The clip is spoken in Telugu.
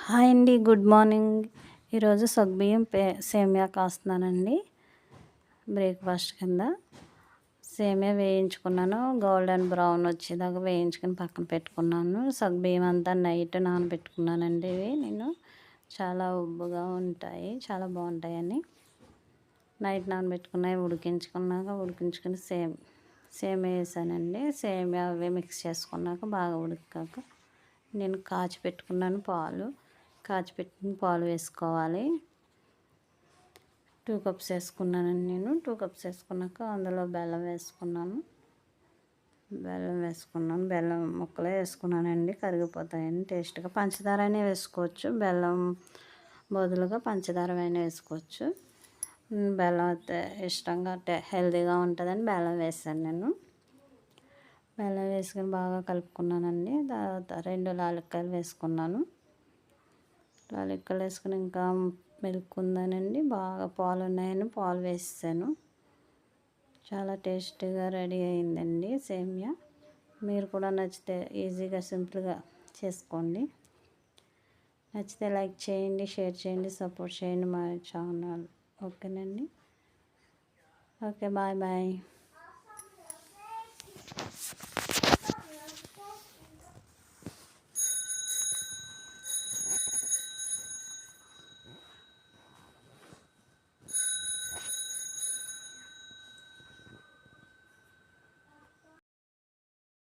హాయ్ అండి, గుడ్ మార్నింగ్. ఈరోజు సగ్గుబియ్యం సేమియా కాస్తున్నానండి. బ్రేక్ఫాస్ట్ కింద సేమియా వేయించుకున్నాను. గోల్డెన్ బ్రౌన్ వచ్చేదాకా వేయించుకుని పక్కన పెట్టుకున్నాను. సగ్గుబియ్యం అంతా నైట్ నానబెట్టుకున్నానండి. ఇవి నేను చాలా ఉబ్బుగా ఉంటాయి, చాలా బాగుంటాయని నైట్ నానబెట్టుకున్నాయి. ఉడికించుకుని సేమియా వేసానండి. సేమియా అవి మిక్స్ చేసుకున్నాక బాగా ఉడికాక నేను కాచి పెట్టుకున్నాను పాలు వేసుకోవాలి. 2 కప్స్ వేసుకున్నానండి. నేను 2 కప్స్ వేసుకున్నాక అందులో బెల్లం వేసుకున్నాను. బెల్లం ముక్కలే వేసుకున్నానండి, కరిగిపోతాయని టేస్ట్గా. పంచదార అయినా వేసుకోవచ్చు, బెల్లం బదులుగా పంచదార అయినా వేసుకోవచ్చు. బెల్లం అయితే ఇష్టంగా హెల్తీగా ఉంటుందని బెల్లం వేసాను నేను. బెల్లం వేసుకొని బాగా కలుపుకున్నానండి. తర్వాత 2 యాలక్కాయలు వేసుకున్నాను. యాలక్కాయలు వేసుకుని ఇంకా మిల్క్ ఉందనండి, బాగా పాలు ఉన్నాయని పాలు వేసాను. చాలా టేస్టీగా రెడీ అయిందండి సేమియా. మీరు కూడా నచ్చితే ఈజీగా సింపుల్గా చేసుకోండి. నచ్చితే లైక్ చేయండి, షేర్ చేయండి, సపోర్ట్ చేయండి మా ఛానల్. ఓకేనండి. Okay, bye bye.